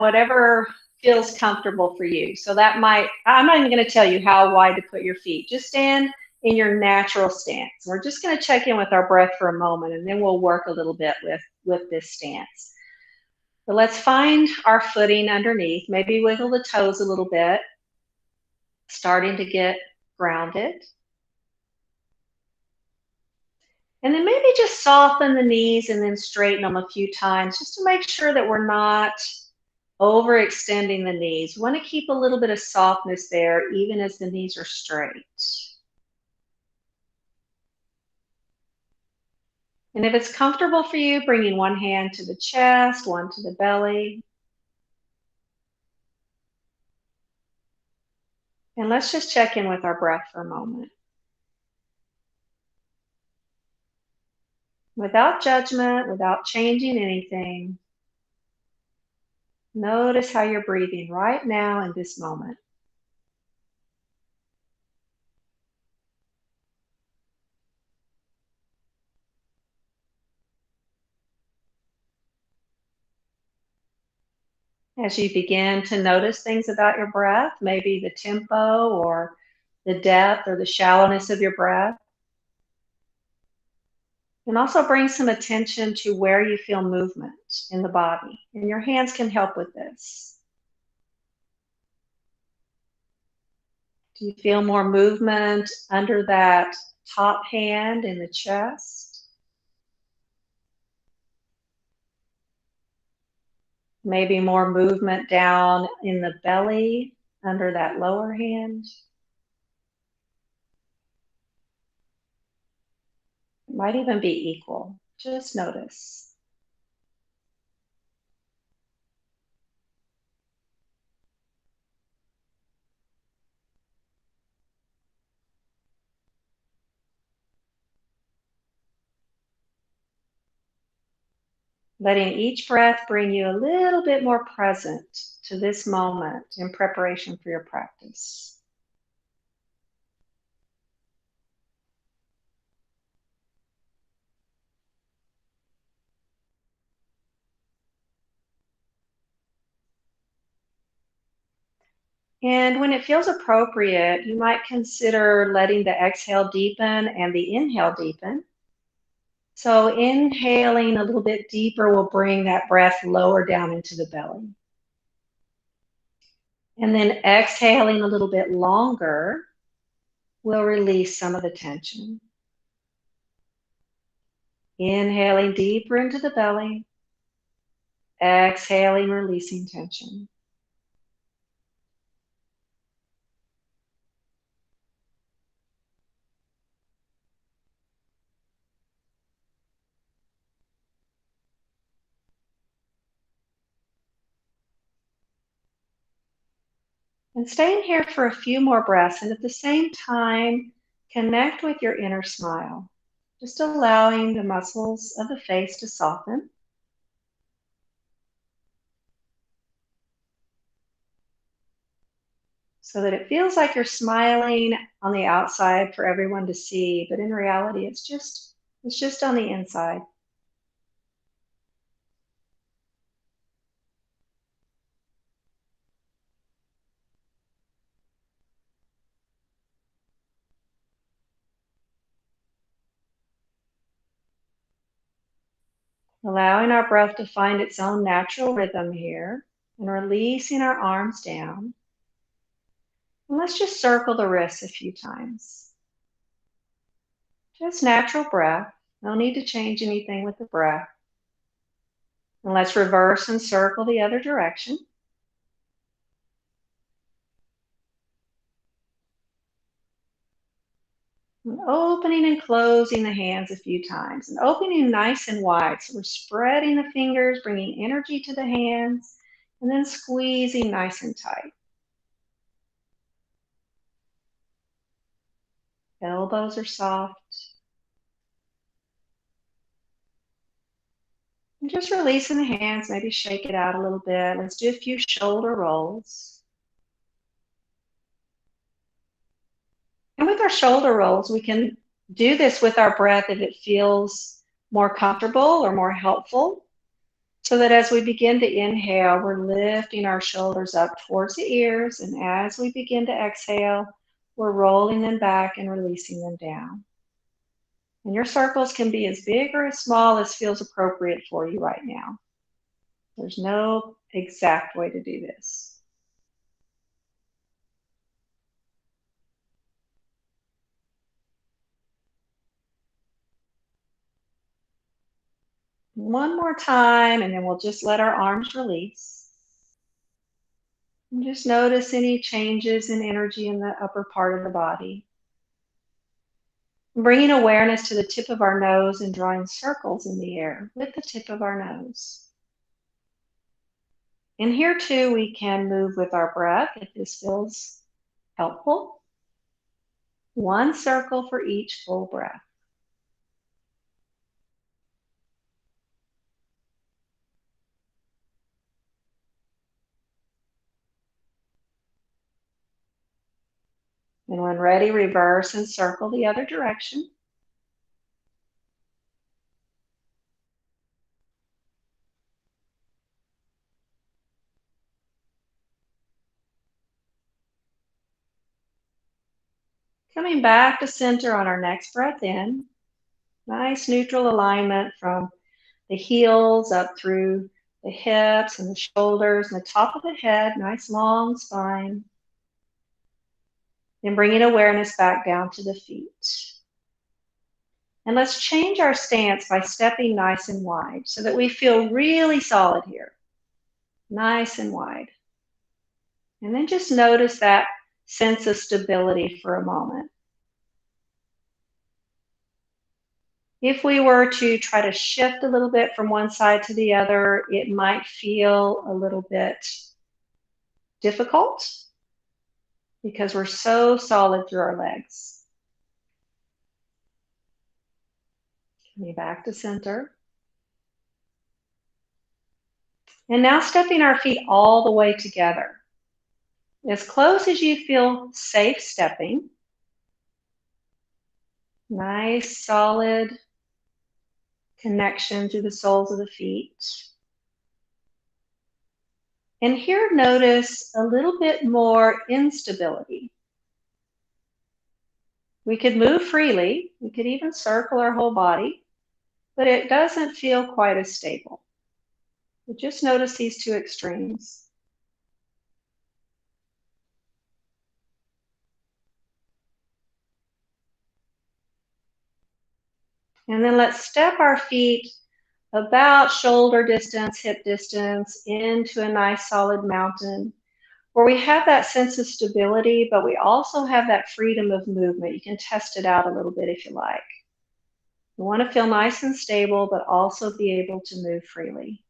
whatever feels comfortable for you. So that might, I'm not even going to tell you how wide to put your feet. Just stand in your natural stance. We're just going to check in with our breath for a moment, and then we'll work a little bit with this stance. But let's find our footing underneath. Maybe wiggle the toes a little bit, starting to get grounded. And then maybe just soften the knees and then straighten them a few times just to make sure that we're not overextending the knees. We want to keep a little bit of softness there even as the knees are straight. And if it's comfortable for you, bringing one hand to the chest, one to the belly. And let's just check in with our breath for a moment. Without judgment, without changing anything, notice how you're breathing right now in this moment. As you begin to notice things about your breath, maybe the tempo or the depth or the shallowness of your breath, and also bring some attention to where you feel movement in the body. And your hands can help with this. Do you feel more movement under that top hand in the chest? Maybe more movement down in the belly under that lower hand. It might even be equal. Just notice. Letting each breath bring you a little bit more present to this moment in preparation for your practice. And when it feels appropriate, you might consider letting the exhale deepen and the inhale deepen. So inhaling a little bit deeper will bring that breath lower down into the belly. And then exhaling a little bit longer will release some of the tension. Inhaling deeper into the belly, exhaling, releasing tension. And staying here for a few more breaths, and at the same time, connect with your inner smile, just allowing the muscles of the face to soften. So that it feels like you're smiling on the outside for everyone to see, but in reality, it's just on the inside. Allowing our breath to find its own natural rhythm here, and releasing our arms down. And let's just circle the wrists a few times. Just natural breath. No need to change anything with the breath. And let's reverse and circle the other direction. And opening and closing the hands a few times. And opening nice and wide. So we're spreading the fingers, bringing energy to the hands, and then squeezing nice and tight. Elbows are soft. And just releasing the hands, maybe shake it out a little bit. Let's do a few shoulder rolls. And with our shoulder rolls, we can do this with our breath if it feels more comfortable or more helpful. So that as we begin to inhale, we're lifting our shoulders up towards the ears, and as we begin to exhale, we're rolling them back and releasing them down. And your circles can be as big or as small as feels appropriate for you right now. There's no exact way to do this. One more time, and then we'll just let our arms release. And just notice any changes in energy in the upper part of the body. Bringing awareness to the tip of our nose and drawing circles in the air with the tip of our nose. And here too, we can move with our breath if this feels helpful. One circle for each full breath. And when ready, reverse and circle the other direction. Coming back to center on our next breath in. Nice neutral alignment from the heels up through the hips and the shoulders and the top of the head. Nice long spine. And bringing awareness back down to the feet. And let's change our stance by stepping nice and wide so that we feel really solid here. Nice and wide. And then just notice that sense of stability for a moment. If we were to try to shift a little bit from one side to the other, it might feel a little bit difficult because we're so solid through our legs. Coming back to center. And now stepping our feet all the way together. As close as you feel safe stepping. Nice, solid connection to the soles of the feet. And here, notice a little bit more instability. We could move freely. We could even circle our whole body, but it doesn't feel quite as stable. But just notice these two extremes. And then let's step our feet about shoulder distance, hip distance, into a nice solid mountain where we have that sense of stability, but we also have that freedom of movement. You can test it out a little bit if you like. You want to feel nice and stable, but also be able to move freely.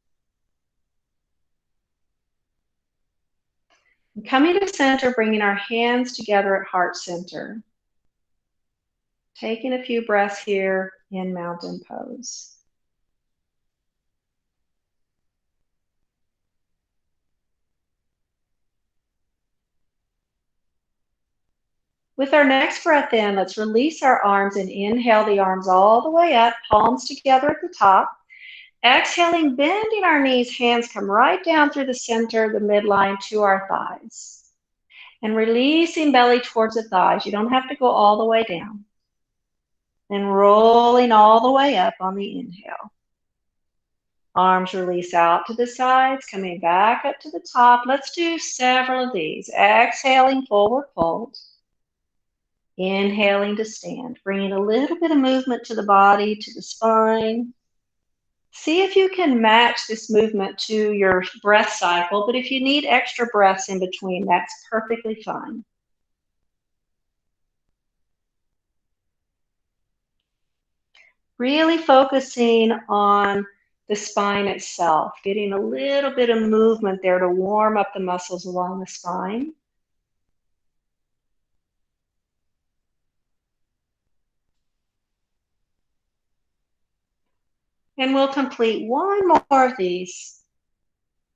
And coming to center, bringing our hands together at heart center. Taking a few breaths here in mountain pose. With our next breath in, let's release our arms and inhale the arms all the way up, palms together at the top. Exhaling, bending our knees, hands come right down through the center, the midline to our thighs. And releasing belly towards the thighs. You don't have to go all the way down. And rolling all the way up on the inhale. Arms release out to the sides, coming back up to the top. Let's do several of these. Exhaling, forward fold. Inhaling to stand, bringing a little bit of movement to the body, to the spine. See if you can match this movement to your breath cycle, but if you need extra breaths in between, that's perfectly fine. Really focusing on the spine itself, getting a little bit of movement there to warm up the muscles along the spine. And we'll complete one more of these.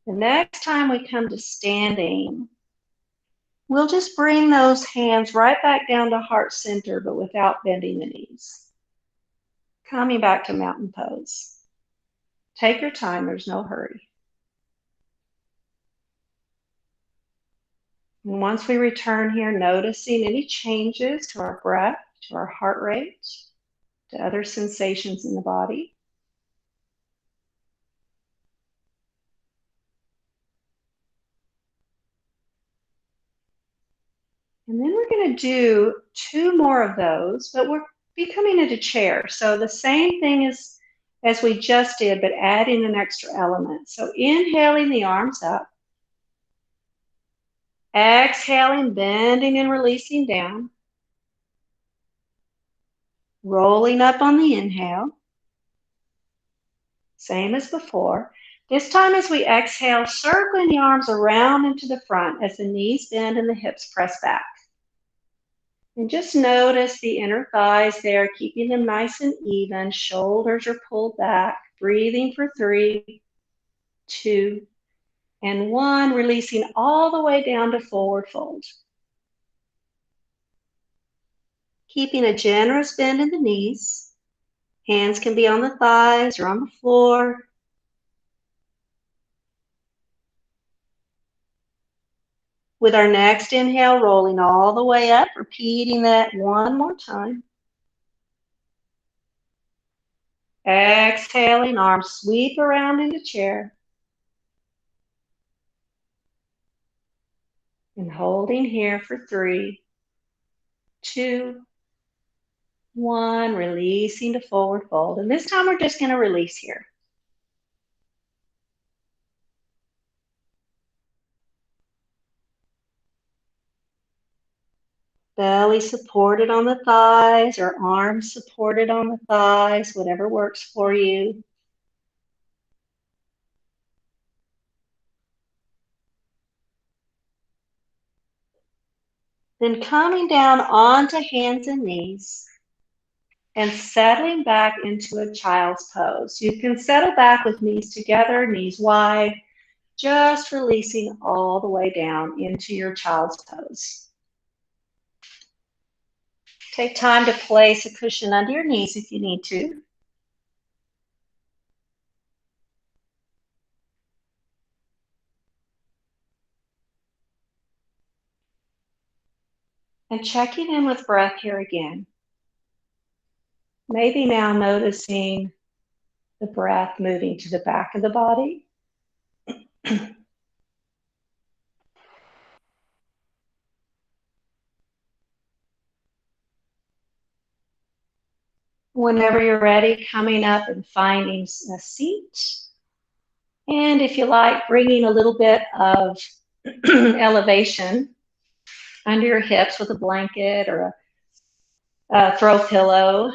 The next time we come to standing, we'll just bring those hands right back down to heart center, but without bending the knees. Coming back to mountain pose. Take your time, there's no hurry. And once we return here, noticing any changes to our breath, to our heart rate, to other sensations in the body. And then we're going to do 2 more of those, but we're becoming into chair. So the same thing as we just did, but adding an extra element. So inhaling the arms up. Exhaling, bending and releasing down. Rolling up on the inhale. Same as before. This time as we exhale, circling the arms around into the front as the knees bend and the hips press back. And just notice the inner thighs there, keeping them nice and even. Shoulders are pulled back. Breathing for 3, 2, and 1. Releasing all the way down to forward fold. Keeping a generous bend in the knees. Hands can be on the thighs or on the floor. With our next inhale, rolling all the way up, repeating that 1 more time. Exhaling, arms sweep around into chair. And holding here for 3, 2, 1, releasing to forward fold. And this time we're just going to release here. Belly supported on the thighs or arms supported on the thighs, whatever works for you. Then coming down onto hands and knees and settling back into a child's pose. You can settle back with knees together, knees wide, just releasing all the way down into your child's pose. Take time to place a cushion under your knees if you need to. And checking in with breath here again. Maybe now noticing the breath moving to the back of the body. Whenever you're ready, coming up and finding a seat. And if you like, bringing a little bit of elevation under your hips with a blanket or a throw pillow,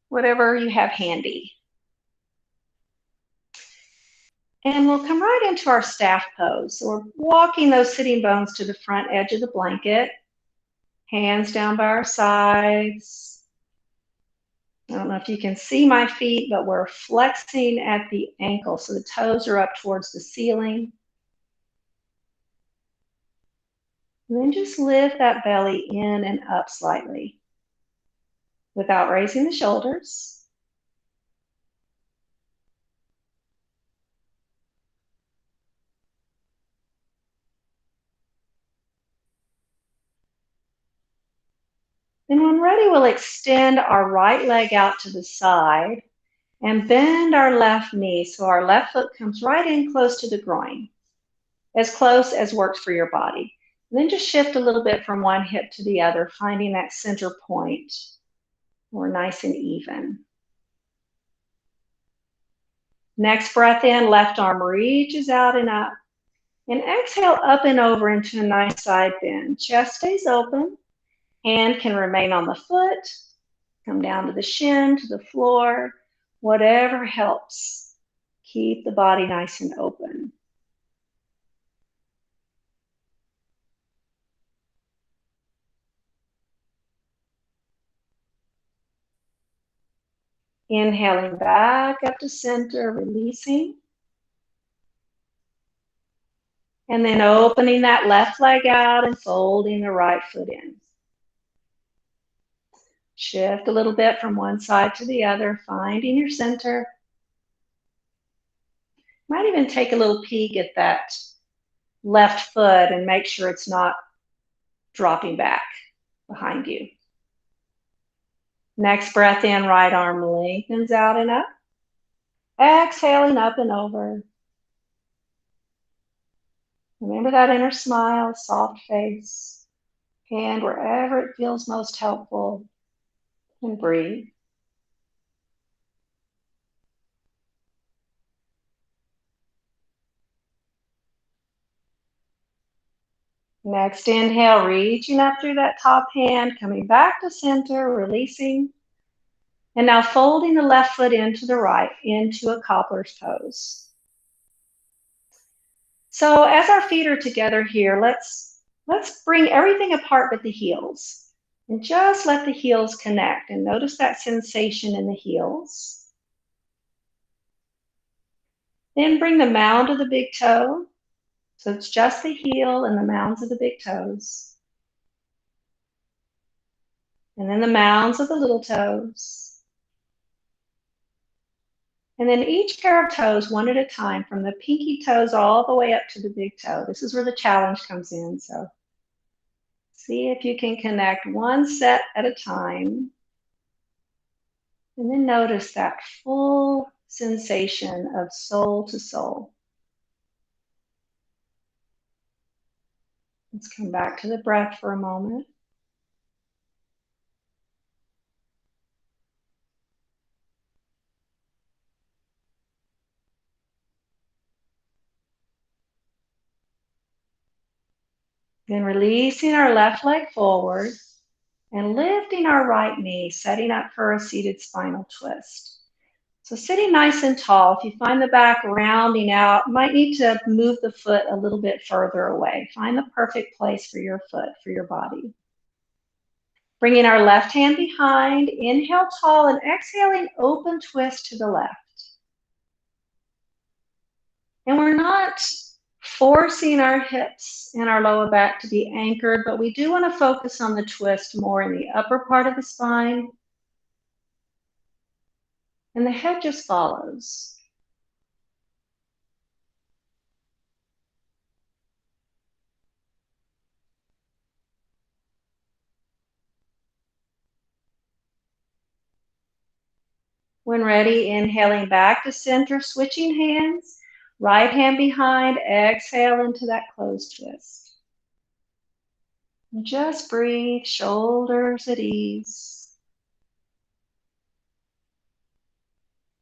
whatever you have handy. And we'll come right into our staff pose. So we're walking those sitting bones to the front edge of the blanket, hands down by our sides. I don't know if you can see my feet, but we're flexing at the ankle, so the toes are up towards the ceiling. And then just lift that belly in and up slightly without raising the shoulders. Then when ready, we'll extend our right leg out to the side and bend our left knee so our left foot comes right in close to the groin, as close as works for your body. And then just shift a little bit from one hip to the other, finding that center point. We're nice and even. Next breath in, left arm reaches out and up. And exhale up and over into a nice side bend. Chest stays open. Hand can remain on the foot. Come down to the shin, to the floor. Whatever helps. Keep the body nice and open. Inhaling back up to center, releasing. And then opening that left leg out and folding the right foot in. Shift a little bit from one side to the other, finding your center. Might even take a little peek at that left foot and make sure it's not dropping back behind you. Next breath in, right arm lengthens out and up. Exhaling up and over. Remember that inner smile, soft face, hand wherever it feels most helpful, and breathe. Next inhale, reaching up through that top hand, coming back to center, releasing. And now folding the left foot into the right, into a cobbler's pose. So as our feet are together here, let's bring everything apart but the heels. And just let the heels connect. And notice that sensation in the heels. Then bring the mound of the big toe. So it's just the heel and the mounds of the big toes. And then the mounds of the little toes. And then each pair of toes, one at a time, from the pinky toes all the way up to the big toe. This is where the challenge comes in. So see if you can connect one set at a time. And then notice that full sensation of sole to sole. Let's come back to the breath for a moment. Then releasing our left leg forward and lifting our right knee, setting up for a seated spinal twist. So sitting nice and tall, if you find the back rounding out, you might need to move the foot a little bit further away. Find the perfect place for your foot, for your body. Bringing our left hand behind, inhale tall and exhaling open twist to the left. And we're not forcing our hips and our lower back to be anchored, but we do want to focus on the twist more in the upper part of the spine. And the head just follows. When ready, inhaling back to center, switching hands, right hand behind, exhale into that closed twist. And just breathe, shoulders at ease.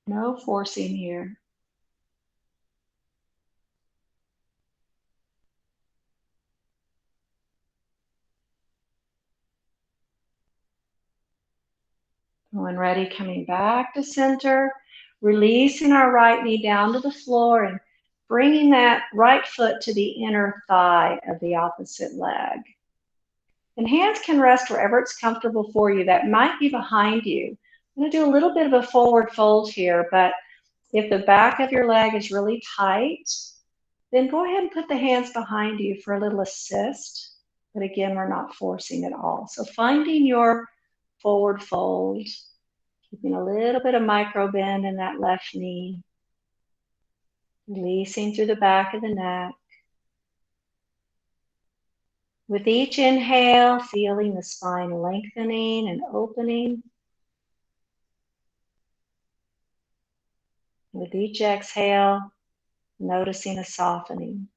No forcing here. When ready, coming back to center, releasing our right knee down to the floor and bringing that right foot to the inner thigh of the opposite leg. And hands can rest wherever it's comfortable for you. That might be behind you. I'm going to do a little bit of a forward fold here, but if the back of your leg is really tight, then go ahead and put the hands behind you for a little assist. But again, we're not forcing at all. So finding your forward fold, keeping a little bit of micro bend in that left knee, releasing through the back of the neck. With each inhale, feeling the spine lengthening and opening. With each exhale, noticing a softening.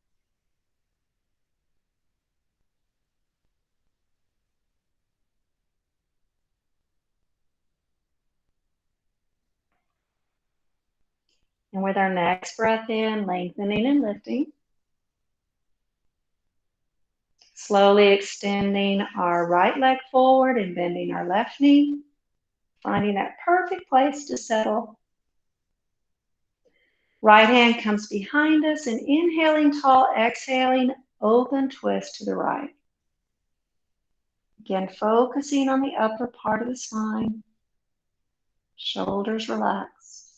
And with our next breath in, lengthening and lifting. Slowly extending our right leg forward and bending our left knee. Finding that perfect place to settle. Right hand comes behind us and inhaling tall, exhaling, open twist to the right. Again, focusing on the upper part of the spine. Shoulders relaxed.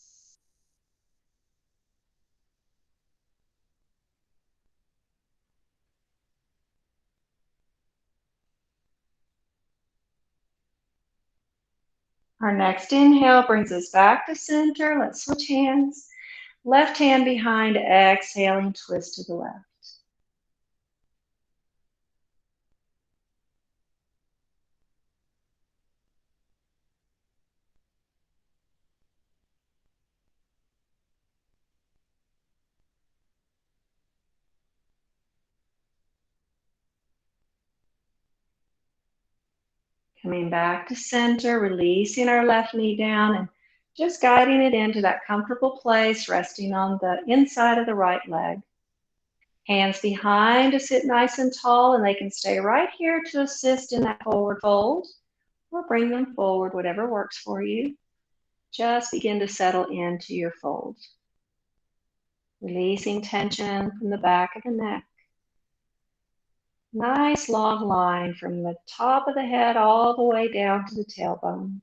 Our next inhale brings us back to center. Let's switch hands. Left hand behind, exhaling, twist to the left. Coming back to center, releasing our left knee down and just guiding it into that comfortable place, resting on the inside of the right leg. Hands behind to sit nice and tall, and they can stay right here to assist in that forward fold, or bring them forward, whatever works for you. Just begin to settle into your fold. Releasing tension from the back of the neck. Nice long line from the top of the head all the way down to the tailbone.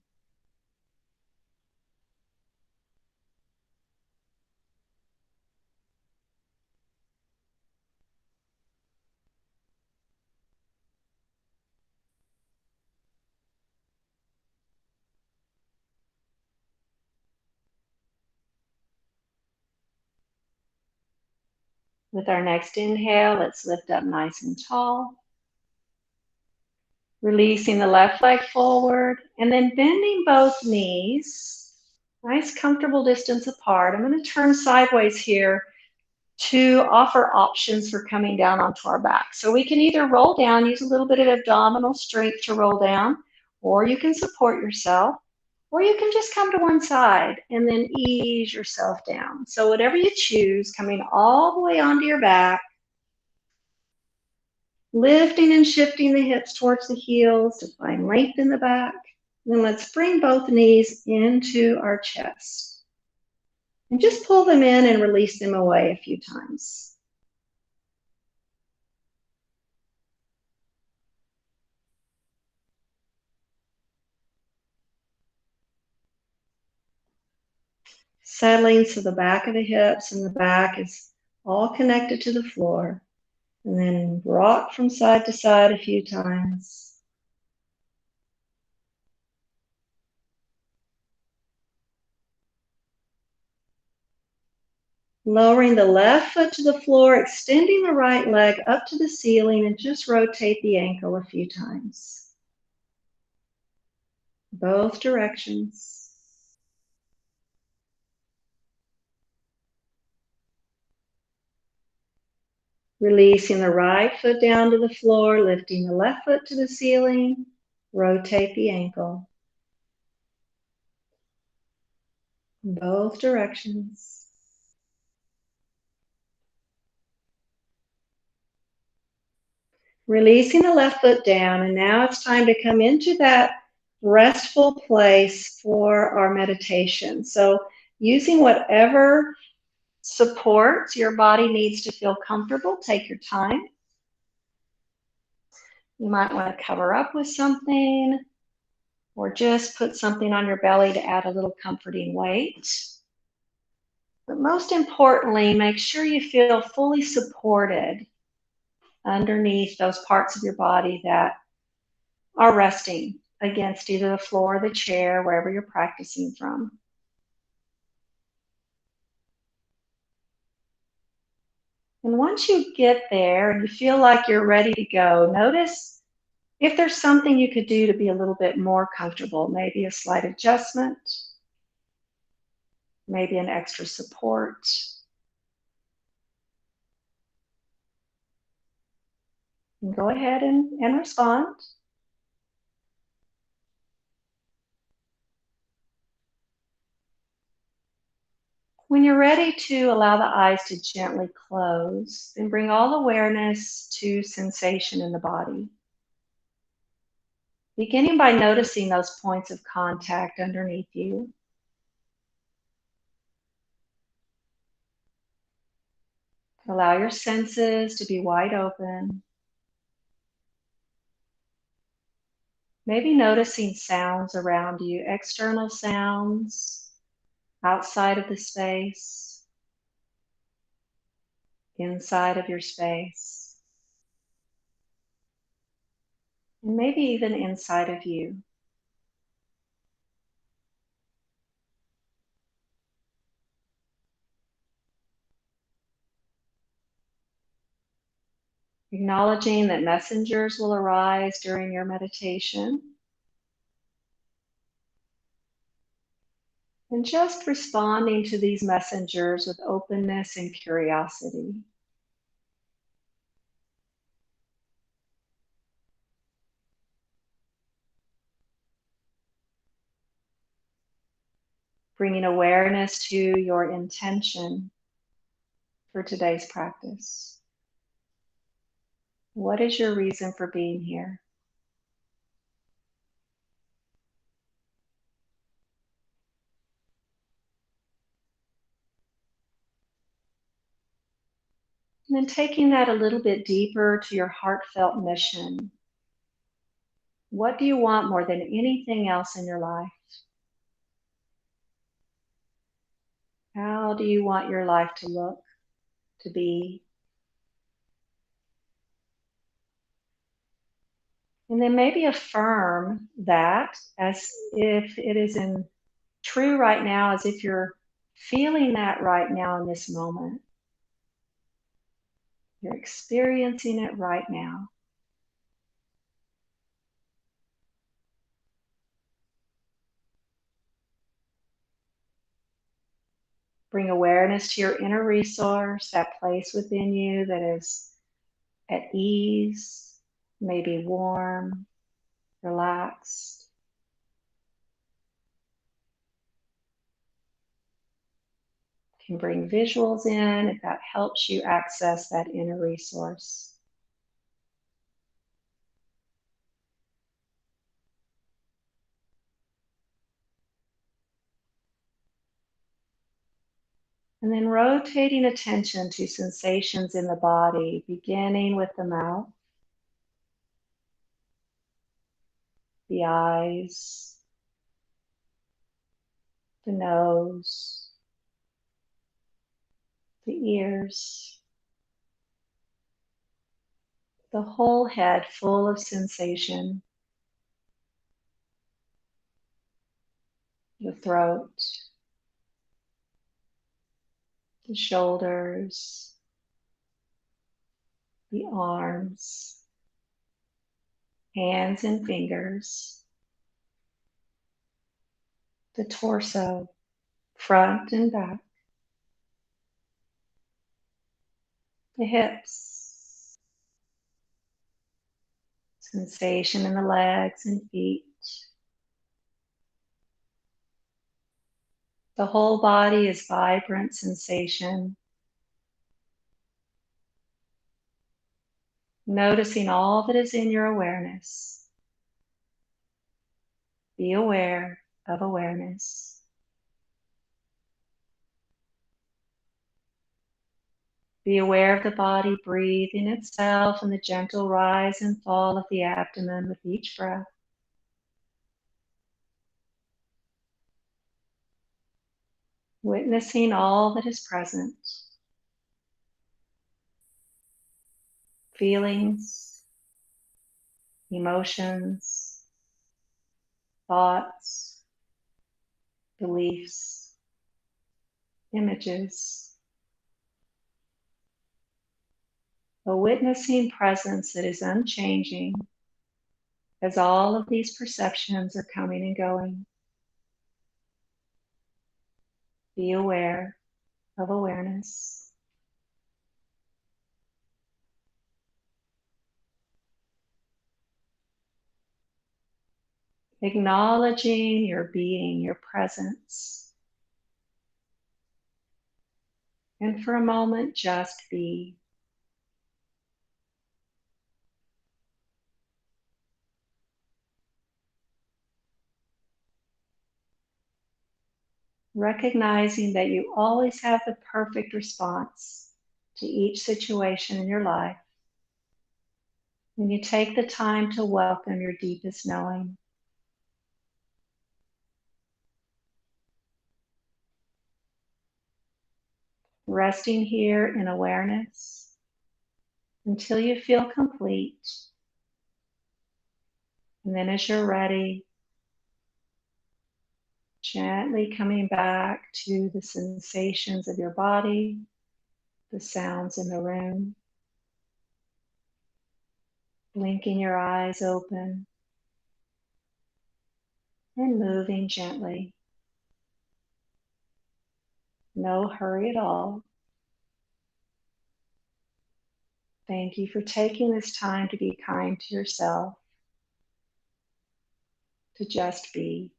With our next inhale, let's lift up nice and tall. Releasing the left leg forward and then bending both knees. Nice comfortable distance apart. I'm going to turn sideways here to offer options for coming down onto our back. So we can either roll down, use a little bit of abdominal strength to roll down, or you can support yourself, or you can just come to one side and then ease yourself down. So whatever you choose, coming all the way onto your back, lifting and shifting the hips towards the heels to find length in the back. Then let's bring both knees into our chest. And just pull them in and release them away a few times. Settling so the back of the hips and the back is all connected to the floor. And then rock from side to side a few times. Lowering the left foot to the floor, extending the right leg up to the ceiling, and just rotate the ankle a few times. Both directions. Releasing the right foot down to the floor, lifting the left foot to the ceiling, rotate the ankle. Both directions. Releasing the left foot down, and now it's time to come into that restful place for our meditation. So using whatever supports your body needs to feel comfortable, take your time. You might want to cover up with something or just put something on your belly to add a little comforting weight. But most importantly, make sure you feel fully supported underneath those parts of your body that are resting against either the floor or the chair, wherever you're practicing from. And once you get there and you feel like you're ready to go, notice if there's something you could do to be a little bit more comfortable, maybe a slight adjustment, maybe an extra support. And go ahead and respond. When you're ready to allow the eyes to gently close, then bring all awareness to sensation in the body. Beginning by noticing those points of contact underneath you. Allow your senses to be wide open. Maybe noticing sounds around you, external sounds outside of the space, inside of your space, and maybe even inside of you. Acknowledging that messengers will arise during your meditation. And just responding to these messengers with openness and curiosity. Bringing awareness to your intention for today's practice. What is your reason for being here? And then taking that a little bit deeper to your heartfelt mission. What do you want more than anything else in your life? How do you want your life to look, to be? And then maybe affirm that as if it is true right now, as if you're feeling that right now in this moment. You're experiencing it right now. Bring awareness to your inner resource, that place within you that is at ease, maybe warm, relaxed. You can bring visuals in if that helps you access that inner resource. And then rotating attention to sensations in the body, beginning with the mouth, the eyes, the nose, the ears, the whole head full of sensation, the throat, the shoulders, the arms, hands and fingers, the torso, front and back, the hips, sensation in the legs and feet. The whole body is vibrant sensation. Noticing all that is in your awareness. Be aware of awareness. Be aware of the body breathing itself and the gentle rise and fall of the abdomen with each breath. Witnessing all that is present. Feelings, emotions, thoughts, beliefs, images. A witnessing presence that is unchanging as all of these perceptions are coming and going. Be aware of awareness. Acknowledging your being, your presence. And for a moment, just be. Recognizing that you always have the perfect response to each situation in your life when you take the time to welcome your deepest knowing. Resting here in awareness until you feel complete. And then as you're ready, gently coming back to the sensations of your body, the sounds in the room. Blinking your eyes open and moving gently. No hurry at all. Thank you for taking this time to be kind to yourself, to just be.